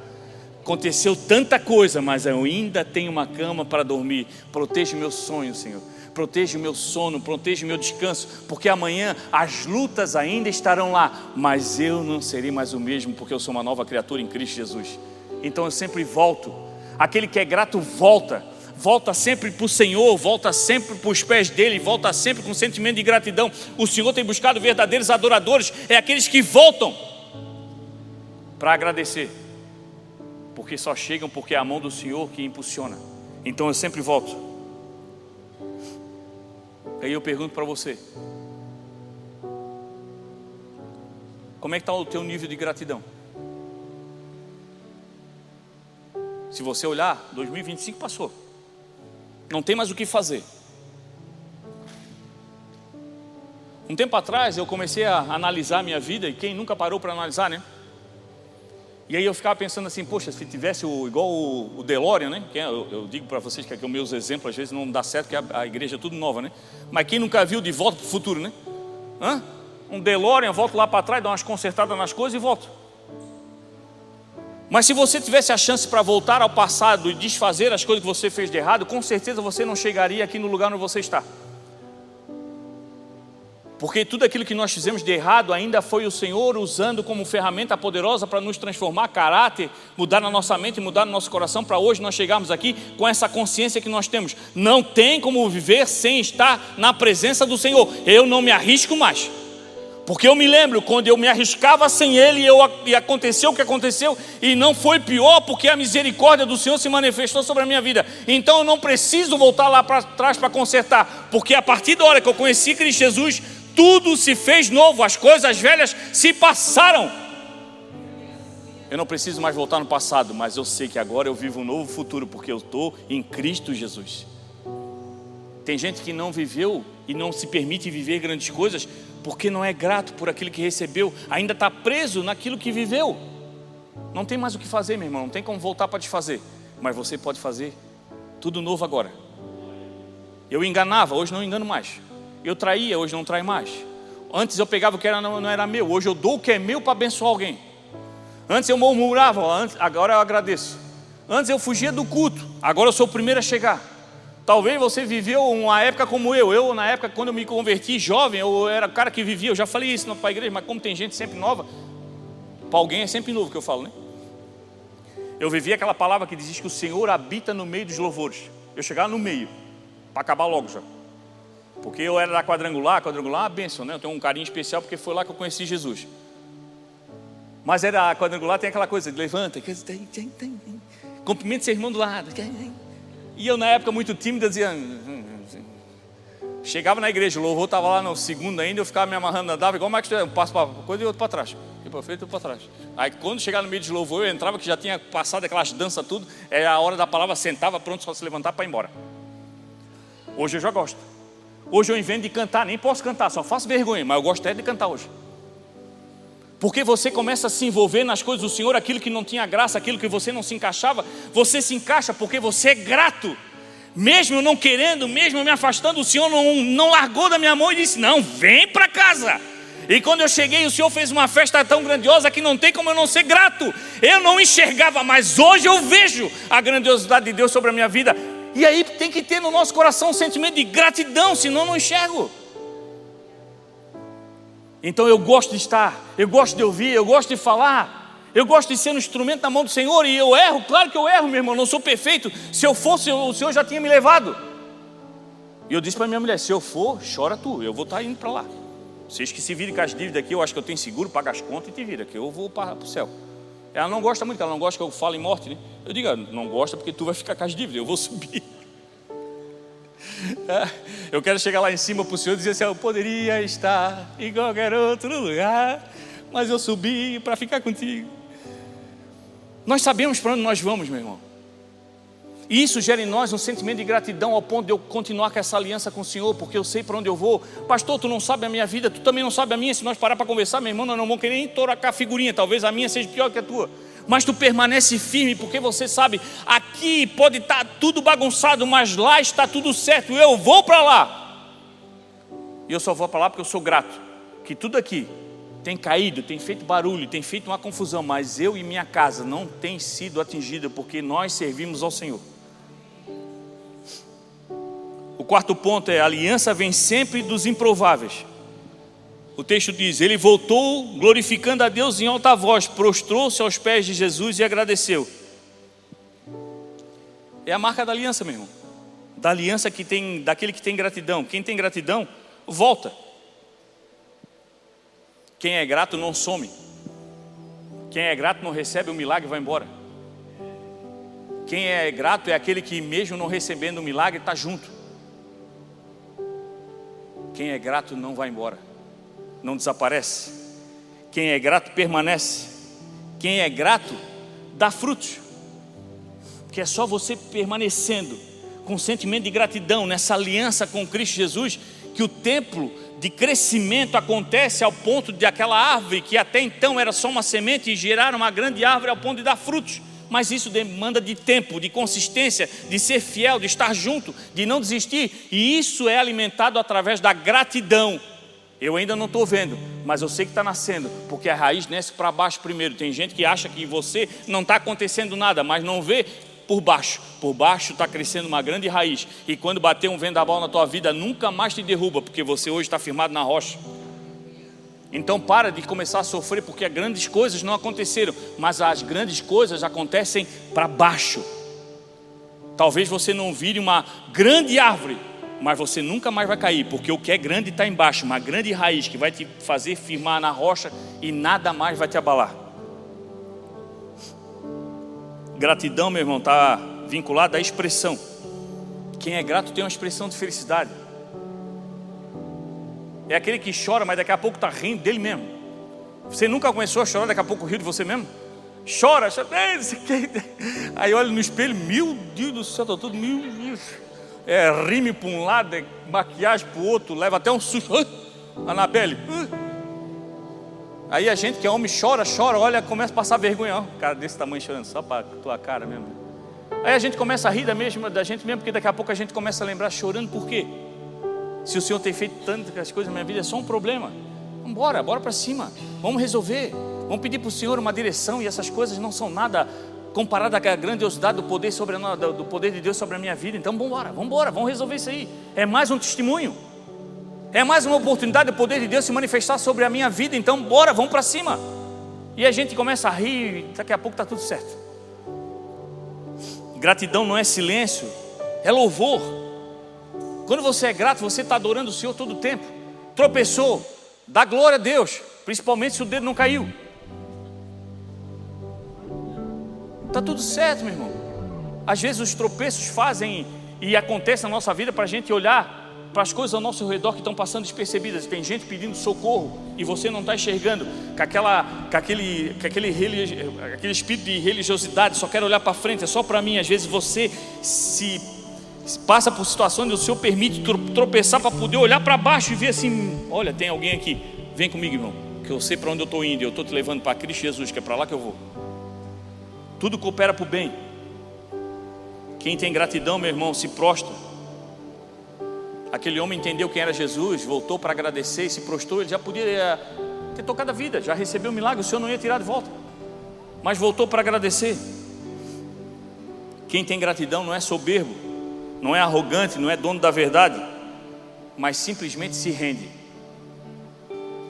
Aconteceu tanta coisa, mas eu ainda tenho uma cama para dormir. Proteja o meu sonho, Senhor. Proteja o meu sono, proteja o meu descanso, porque amanhã as lutas ainda estarão lá, mas eu não serei mais o mesmo, porque eu sou uma nova criatura em Cristo Jesus. Então eu sempre volto. Aquele que é grato volta sempre para o Senhor, volta sempre para os pés dele, volta sempre com sentimento de gratidão. O Senhor tem buscado verdadeiros adoradores, é aqueles que voltam para agradecer, porque só chegam porque é a mão do Senhor que impulsiona. Então eu sempre volto. Aí eu pergunto para você, como é que está o teu nível de gratidão? Se você olhar, 2025 passou. Não tem mais o que fazer. Um tempo atrás eu comecei a analisar a minha vida, e quem nunca parou para analisar, né? E aí eu ficava pensando assim, poxa, se tivesse igual o DeLorean, né? Eu digo para vocês que aqui os meus exemplos às vezes não dá certo, porque a igreja é tudo nova, né? Mas quem nunca viu De Volta para o Futuro, né? Um DeLorean, volto lá para trás, dá umas consertadas nas coisas e volto. Mas se você tivesse a chance para voltar ao passado e desfazer as coisas que você fez de errado, com certeza você não chegaria aqui no lugar onde você está. Porque tudo aquilo que nós fizemos de errado ainda foi o Senhor usando como ferramenta poderosa para nos transformar caráter, mudar na nossa mente, mudar no nosso coração, para hoje nós chegarmos aqui com essa consciência que nós temos. Não tem como viver sem estar na presença do Senhor. Eu não me arrisco mais. Porque eu me lembro, quando eu me arriscava sem Ele, e aconteceu o que aconteceu, e não foi pior, porque a misericórdia do Senhor se manifestou sobre a minha vida. Então eu não preciso voltar lá para trás para consertar, porque a partir da hora que eu conheci Cristo Jesus, tudo se fez novo, as coisas velhas se passaram. Eu não preciso mais voltar no passado, mas eu sei que agora eu vivo um novo futuro, porque eu estou em Cristo Jesus. Tem gente que não viveu e não se permite viver grandes coisas, porque não é grato por aquilo que recebeu, ainda está preso naquilo que viveu. Não tem mais o que fazer, meu irmão, não tem como voltar para desfazer, mas você pode fazer tudo novo agora. Eu enganava, hoje não engano mais. Eu traía, hoje não traio mais. Antes eu pegava o que não era meu, hoje eu dou o que é meu para abençoar alguém. Antes eu murmurava, agora eu agradeço. Antes eu fugia do culto, agora eu sou o primeiro a chegar. Talvez você viveu uma época como eu na época quando eu me converti jovem, eu era o cara que vivia, eu já falei isso para a igreja, mas como tem gente sempre nova, para alguém é sempre novo que eu falo, né? Eu vivi aquela palavra que diz que o Senhor habita no meio dos louvores. Eu chegava no meio, para acabar logo já. Porque eu era da quadrangular é uma bênção, né? Eu tenho um carinho especial porque foi lá que eu conheci Jesus. Mas a quadrangular tem aquela coisa de levanta, cumprimenta seu irmão do lado. E eu na época muito tímida dizia... Chegava na igreja, o louvor estava lá no segundo ainda, eu ficava me amarrando, andava igual mais que eu passo para uma coisa e outro para trás. E para frente e para trás. Aí quando chegava no meio de louvor, eu entrava, que já tinha passado aquelas danças tudo, era a hora da palavra, sentava pronto só se levantar para ir embora. Hoje eu já gosto. Hoje eu invento de cantar, nem posso cantar, só faço vergonha, mas eu gosto até de cantar hoje. Porque você começa a se envolver nas coisas do Senhor, aquilo que não tinha graça, aquilo que você não se encaixava, você se encaixa porque você é grato. Mesmo eu não querendo, mesmo eu me afastando, o Senhor não largou da minha mão e disse, não, vem para casa. E quando eu cheguei, o Senhor fez uma festa tão grandiosa que não tem como eu não ser grato. Eu não enxergava, mas hoje eu vejo a grandiosidade de Deus sobre a minha vida. E aí tem que ter no nosso coração um sentimento de gratidão, senão eu não enxergo. Então eu gosto de estar, eu gosto de ouvir, eu gosto de falar. Eu gosto de ser um instrumento na mão do Senhor. E eu erro, claro que eu erro, meu irmão, não sou perfeito. Se eu fosse, o Senhor já tinha me levado. E eu disse para minha mulher, se eu for, chora tu, eu vou estar indo para lá. Vocês que se virem com as dívidas aqui, eu acho que eu tenho seguro, paga as contas e te vira, que eu vou para o céu. Ela não gosta muito, ela não gosta que eu fale em morte, né? Eu digo, não gosta porque tu vai ficar com as dívidas, eu vou subir. Eu quero chegar lá em cima para o Senhor e dizer assim, eu poderia estar em qualquer outro lugar, mas eu subi para ficar contigo. Nós sabemos para onde nós vamos, meu irmão. E isso gera em nós um sentimento de gratidão ao ponto de eu continuar com essa aliança com o Senhor, porque eu sei para onde eu vou. Pastor, tu não sabe a minha vida, tu também não sabe a minha. Se nós parar para conversar, meu irmão, nós não vamos querer nem trocar a figurinha. Talvez a minha seja pior que a tua. Mas tu permanece firme, porque você sabe, aqui pode estar tudo bagunçado, mas lá está tudo certo. Eu vou para lá. E eu só vou para lá porque eu sou grato. Que tudo aqui tem caído, tem feito barulho, tem feito uma confusão, mas eu e minha casa não tem sido atingida porque nós servimos ao Senhor. O quarto ponto é: a aliança vem sempre dos improváveis. O texto diz: ele voltou glorificando a Deus em alta voz, prostrou-se aos pés de Jesus e agradeceu. É a marca da aliança, meu irmão. Da aliança que tem, daquele que tem gratidão. Quem tem gratidão, volta. Quem é grato não some. Quem é grato não recebe o milagre e vai embora. Quem é grato é aquele que mesmo não recebendo o milagre está junto. Quem é grato não vai embora, não desaparece. Quem é grato permanece. Quem é grato dá frutos. Que é só você permanecendo com sentimento de gratidão nessa aliança com Cristo Jesus, que o templo de crescimento acontece ao ponto de aquela árvore que até então era só uma semente e gerar uma grande árvore ao ponto de dar frutos. Mas isso demanda de tempo, de consistência, de ser fiel, de estar junto, de não desistir. E isso é alimentado através da gratidão. Eu ainda não estou vendo, mas eu sei que está nascendo, porque a raiz nasce para baixo primeiro. Tem gente que acha que em você não está acontecendo nada, mas não vê por baixo. Por baixo está crescendo uma grande raiz. E quando bater um vendaval na tua vida, nunca mais te derruba, porque você hoje está firmado na rocha. Então para de começar a sofrer, porque as grandes coisas não aconteceram, mas as grandes coisas acontecem para baixo. Talvez você não vire uma grande árvore, mas você nunca mais vai cair, porque o que é grande está embaixo, uma grande raiz que vai te fazer firmar na rocha e nada mais vai te abalar. Gratidão, meu irmão, está vinculada à expressão. Quem é grato tem uma expressão de felicidade. É aquele que chora, mas daqui a pouco está rindo dele mesmo. Você nunca começou a chorar, daqui a pouco riu de você mesmo? Chora. Aí olha no espelho, meu Deus do céu, está tudo, meu Deus. É rime para um lado, é maquiagem para o outro, leva até um susto. Anabelle. Aí a gente que é homem chora, olha, começa a passar vergonha. Cara desse tamanho chorando, só para a tua cara mesmo. Aí a gente começa a rir da gente mesmo, porque daqui a pouco a gente começa a lembrar chorando, por quê? Se o Senhor tem feito tantas coisas na minha vida, é só um problema. Bora para cima, vamos resolver. Vamos pedir para o Senhor uma direção, e essas coisas não são nada comparado à grandiosidade do poder, do poder de Deus sobre a minha vida. Então vamos resolver isso aí. É mais um testemunho, é mais uma oportunidade do poder de Deus se manifestar sobre a minha vida. Então vamos para cima. E a gente começa a rir, e daqui a pouco está tudo certo. Gratidão não é silêncio, é louvor. Quando você é grato, você está adorando o Senhor todo o tempo. Tropeçou, dá glória a Deus, principalmente se o dedo não caiu. Está tudo certo, meu irmão. Às vezes os tropeços fazem e acontecem na nossa vida para a gente olhar para as coisas ao nosso redor que estão passando despercebidas. Tem gente pedindo socorro e você não está enxergando, com aquele espírito de religiosidade, só quero olhar para frente, é só para mim. Às vezes você se passa por situações onde o Senhor permite tropeçar para poder olhar para baixo e ver assim: olha, tem alguém aqui, vem comigo, irmão, que eu sei para onde eu estou indo, eu estou te levando para Cristo Jesus, que é para lá que eu vou. Tudo coopera para o bem. Quem tem gratidão, meu irmão, se prostra. Aquele homem entendeu quem era Jesus, voltou para agradecer e se prostrou. Ele já podia ter tocado a vida, já recebeu o milagre, o Senhor não ia tirar de volta, mas voltou para agradecer. Quem tem gratidão não é soberbo, não é arrogante, não é dono da verdade, mas simplesmente se rende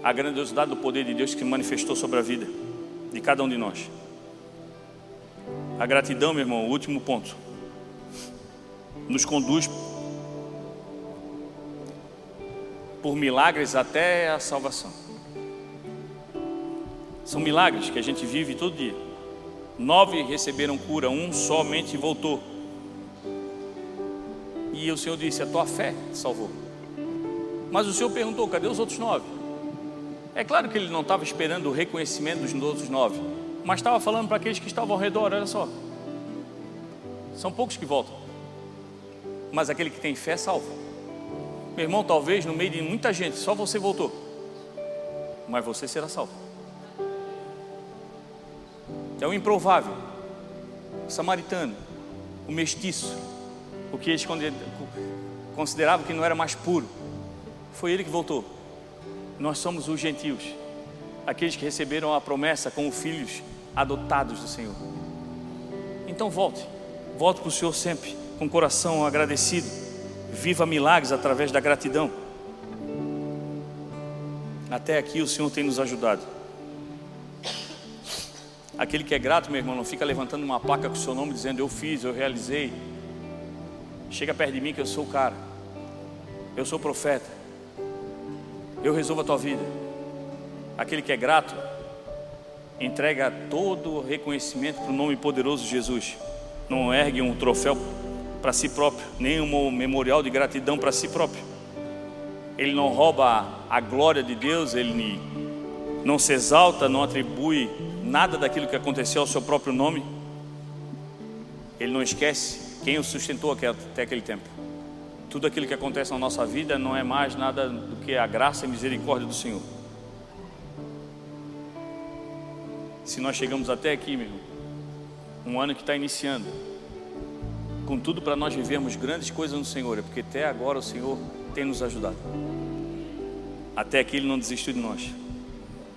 à grandiosidade do poder de Deus que manifestou sobre a vida de cada um de nós. A gratidão, meu irmão, o último ponto, nos conduz por milagres até a salvação. São milagres que a gente vive todo dia. 9 receberam cura, 1 somente voltou. E o Senhor disse: a tua fé te salvou. Mas o Senhor perguntou: cadê os outros 9? É claro que ele não estava esperando o reconhecimento dos outros 9, mas estava falando para aqueles que estavam ao redor: olha só, são poucos que voltam, mas aquele que tem fé é salvo. Meu irmão, talvez no meio de muita gente, só você voltou, mas você será salvo. É o improvável, o samaritano, o mestiço, o que eles consideravam que não era mais puro, foi ele que voltou. Nós somos os gentios, aqueles que receberam a promessa como filhos adotados do Senhor. Então volte para o Senhor sempre com o coração agradecido. Viva milagres através da gratidão. Até aqui o Senhor tem nos ajudado. Aquele que é grato, meu irmão, não fica levantando uma placa com o seu nome dizendo: eu fiz, eu realizei. Chega perto de mim que eu sou o cara, eu sou o profeta, eu resolvo a tua vida. Aquele que é grato entrega todo o reconhecimento para o nome poderoso de Jesus. Não ergue um troféu para si próprio, nem um memorial de gratidão para si próprio. Ele não rouba a glória de Deus, ele não se exalta, não atribui nada daquilo que aconteceu ao seu próprio nome. Ele não esquece quem o sustentou até aquele tempo. Tudo aquilo que acontece na nossa vida não é mais nada do que a graça e misericórdia do Senhor. Se nós chegamos até aqui, meu irmão, um ano que está iniciando, com tudo para nós vivermos grandes coisas no Senhor, é porque até agora o Senhor tem nos ajudado. Até aqui Ele não desistiu de nós.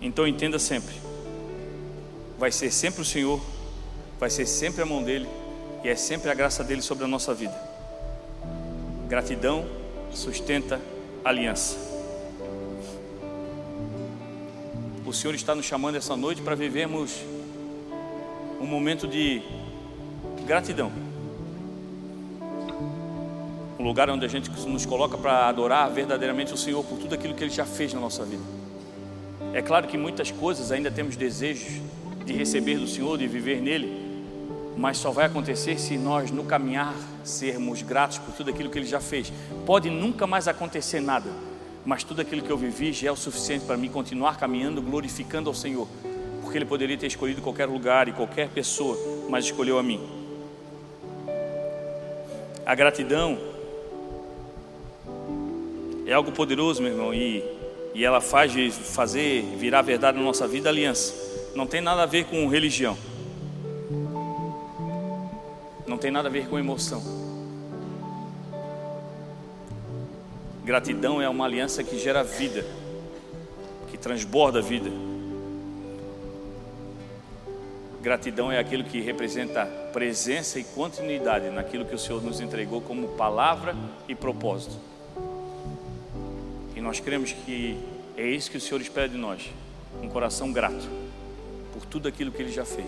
Então entenda sempre, vai ser sempre o Senhor, vai ser sempre a mão dEle, e é sempre a graça dEle sobre a nossa vida. Gratidão sustenta aliança. O Senhor está nos chamando essa noite para vivermos um momento de gratidão. Um lugar onde a gente nos coloca para adorar verdadeiramente o Senhor por tudo aquilo que Ele já fez na nossa vida. É claro que muitas coisas ainda temos desejos de receber do Senhor, de viver nele, mas só vai acontecer se nós no caminhar sermos gratos por tudo aquilo que Ele já fez. Pode nunca mais acontecer nada, mas tudo aquilo que eu vivi já é o suficiente para mim continuar caminhando, glorificando ao Senhor, porque Ele poderia ter escolhido qualquer lugar e qualquer pessoa, mas escolheu a mim. A gratidão é algo poderoso, meu irmão, e ela faz fazer virar verdade na nossa vida aliança. Não tem nada a ver com religião, não tem nada a ver com emoção. Gratidão é uma aliança que gera vida, que transborda a vida. Gratidão é aquilo que representa presença e continuidade naquilo que o Senhor nos entregou como palavra e propósito. E nós cremos que é isso que o Senhor espera de nós, um coração grato por tudo aquilo que Ele já fez,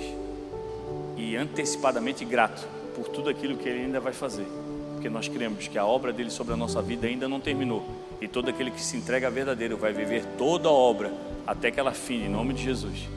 e antecipadamente grato por tudo aquilo que Ele ainda vai fazer, porque porque nós cremos que a obra dele sobre a nossa vida ainda não terminou. E todo aquele que se entrega a verdadeiro vai viver toda a obra até que ela fine, em nome de Jesus.